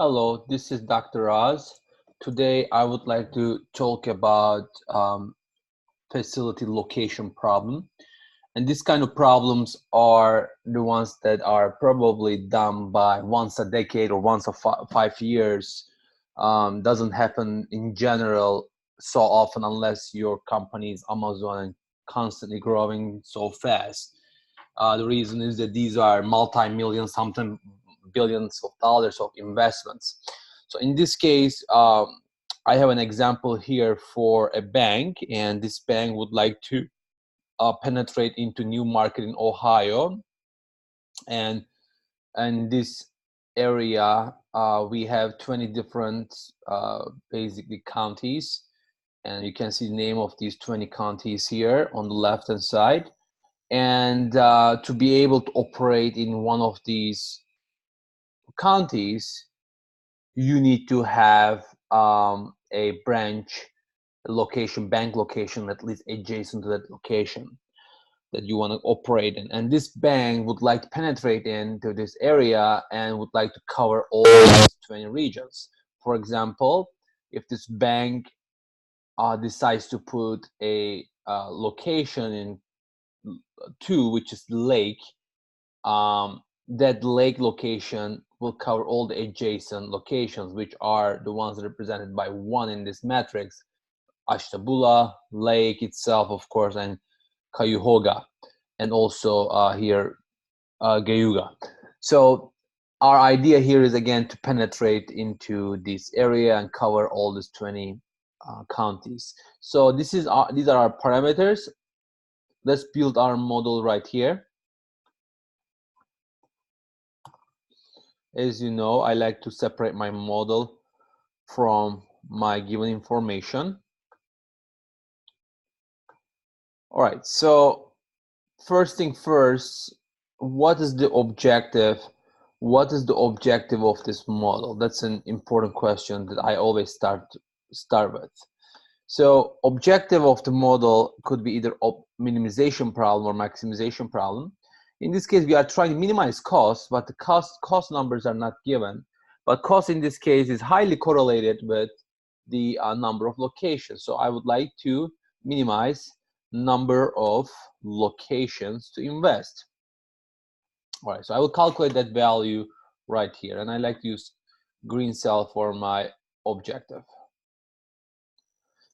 Hello, this is Dr. Oz. Today I would like to talk about facility location problem. And these kind of problems are the ones that are probably done by once a decade or once a 5 years. Doesn't happen in general so often unless your company is Amazon and constantly growing so fast. The reason is that these are multi-million, sometimes billions of dollars of investments. So in this case, I have an example here for a bank, and this bank would like to penetrate into new market in Ohio, and this area we have 20 different basically counties, and you can see the name of these 20 counties here on the left hand side. And to be able to operate in one of these counties, you need to have a branch location, bank location, at least adjacent to that location that you want to operate in. And this bank would like to penetrate into this area and would like to cover all these 20 regions. For example, if this bank decides to put a location in 2, which is lake, that lake location will cover all the adjacent locations, which are the ones represented by 1 in this matrix: Ashtabula, lake itself, of course, and Cuyahoga, and also here Cayuga. So our idea here is again to penetrate into this area and cover all these 20 counties. So these are our parameters. Let's build our model right here. As you know, I like to separate my model from my given information. All right, so first thing first, what is the objective? What is the objective of this model? That's an important question that I always start with. So objective of the model could be either a minimization problem or maximization problem. In this case, we are trying to minimize costs, but the cost numbers are not given. But cost in this case is highly correlated with the number of locations. So I would like to minimize number of locations to invest. All right, so I will calculate that value right here, and I like to use green cell for my objective.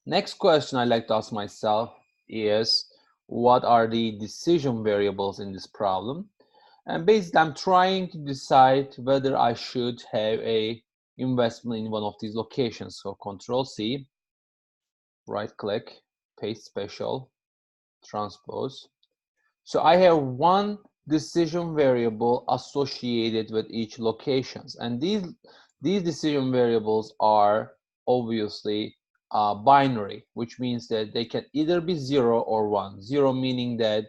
Next question I like to ask myself is, what are the decision variables in this problem? And basically, I'm trying to decide whether I should have a investment in one of these locations. So Control C, right click, paste special, transpose. So I have one decision variable associated with each locations, and these decision variables are obviously binary, which means that they can either be 0 or 1. 0 meaning that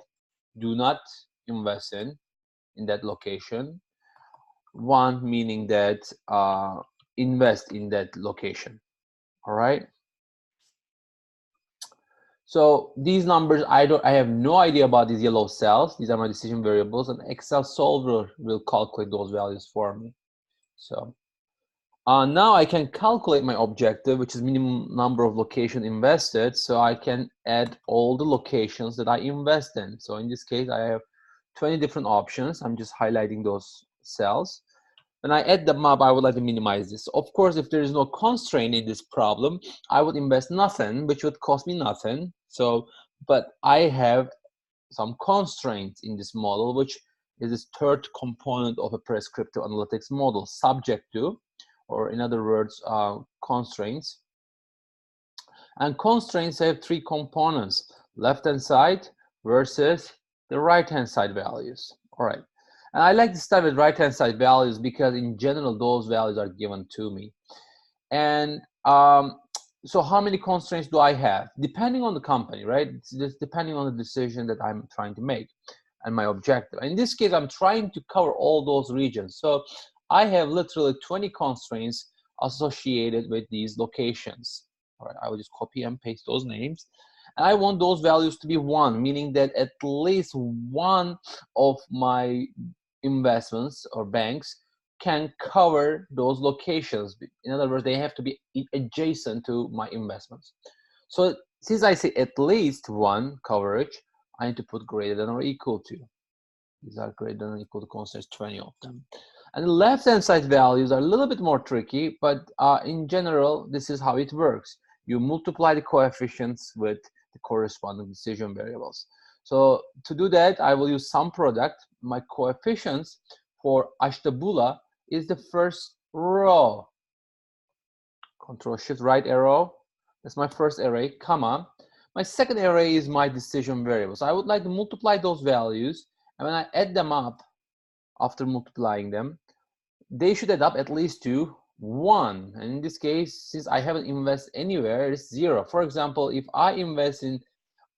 do not invest in that location. 1 meaning that invest in that location. All right. So these numbers, I have no idea about these yellow cells. These are my decision variables, and Excel solver will calculate those values for me. So now I can calculate my objective, which is minimum number of locations invested. So I can add all the locations that I invest in. So in this case, I have 20 different options. I'm just highlighting those cells. When I add them up, I would like to minimize this. Of course, if there is no constraint in this problem, I would invest nothing, which would cost me nothing. So, but I have some constraints in this model, which is this third component of a prescriptive analytics model, subject to, or in other words, constraints. And constraints have 3 components: left-hand side versus the right-hand side values. All right. And I like to start with right-hand side values because in general, those values are given to me. And so how many constraints do I have? Depending on the company, right? It's just depending on the decision that I'm trying to make and my objective. In this case, I'm trying to cover all those regions. So I have literally 20 constraints associated with these locations. All right, I will just copy and paste those names. And I want those values to be 1, meaning that at least one of my investments or banks can cover those locations. In other words, they have to be adjacent to my investments. So since I say at least one coverage, I need to put greater than or equal to. These are greater than or equal to constraints, 20 of them. And the left-hand side values are a little bit more tricky, but in general, this is how it works. You multiply the coefficients with the corresponding decision variables. So to do that, I will use sum product. My coefficients for Ashtabula is the first row. Control Shift right arrow. That's my first array, comma. My second array is my decision variables. I would like to multiply those values, and when I add them up, after multiplying them, they should add up at least to 1. And in this case, since I haven't invested anywhere, it's 0. For example, if I invest in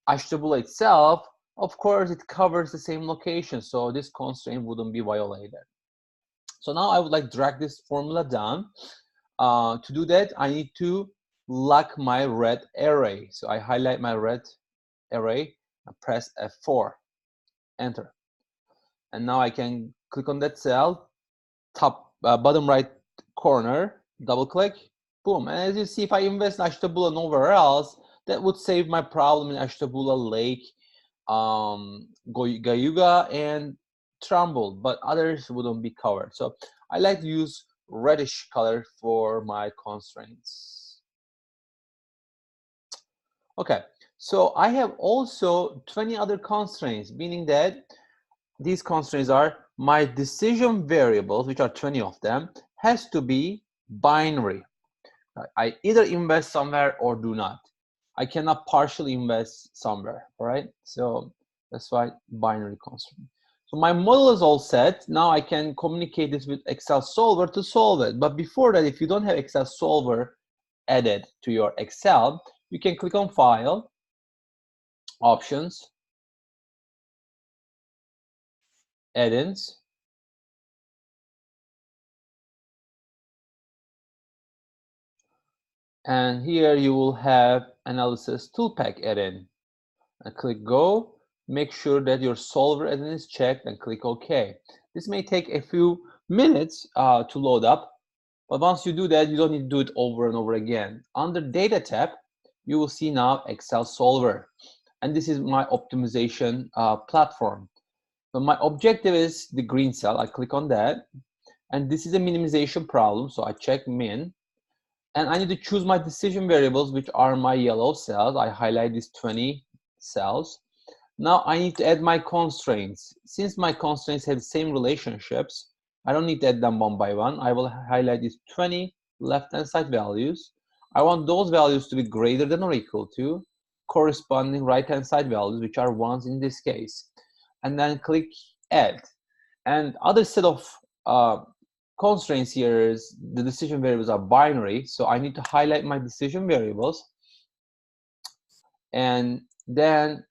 Ashtabula itself, of course, it covers the same location, so this constraint wouldn't be violated. So now I would like to drag this formula down. To do that, I need to lock my red array. So I highlight my red array and press F4, enter. And now I can click on that cell, top bottom right corner, double click, boom. And as you see, if I invest in Ashtabula nowhere else, that would save my problem in Ashtabula Lake, Gayuga, and Trumbull, but others wouldn't be covered. So I like to use reddish color for my constraints. Okay, so I have also 20 other constraints, meaning that these constraints are my decision variables, which are 20 of them, has to be binary. I either invest somewhere or do not. I cannot partially invest somewhere, all right? So that's why binary constraint. So my model is all set. Now I can communicate this with Excel Solver to solve it. But before that, if you don't have Excel Solver added to your Excel, you can click on File, Options, Add-ins, and here you will have Analysis Toolpack add-in. And click Go. Make sure that your Solver add-in is checked and click OK. This may take a few minutes to load up, but once you do that, you don't need to do it over and over again. Under Data tab, you will see now Excel Solver. And this is my optimization platform. So my objective is the green cell. I click on that. And this is a minimization problem, so I check min. And I need to choose my decision variables, which are my yellow cells. I highlight these 20 cells. Now I need to add my constraints. Since my constraints have the same relationships, I don't need to add them one by one. I will highlight these 20 left-hand side values. I want those values to be greater than or equal to corresponding right-hand side values, which are ones in this case. And then click Add. And other set of constraints here is the decision variables are binary, so I need to highlight my decision variables and then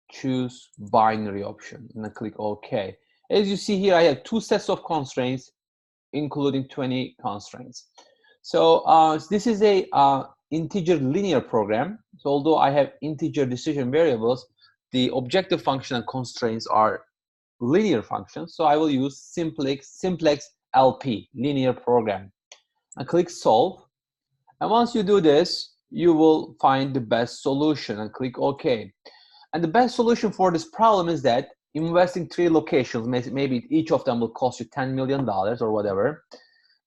choose binary option and then click OK. As you see here, I have 2 sets of constraints, including 20 constraints. So this is a integer linear program. So although I have integer decision variables, the objective function and constraints are linear functions. So I will use simplex LP, linear program, and click Solve. And once you do this, you will find the best solution and click OK. And the best solution for this problem is that investing 3 locations, maybe each of them will cost you $10 million or whatever.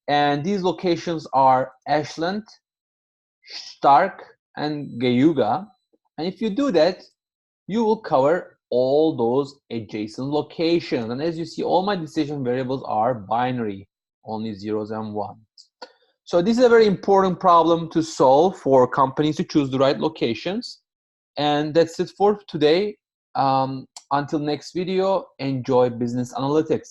And these locations are Ashland, Stark, and Gayuga. And if you do that, you will cover all those adjacent locations. And as you see, all my decision variables are binary, only zeros and ones. So this is a very important problem to solve for companies to choose the right locations. And that's it for today. Until next video, enjoy business analytics.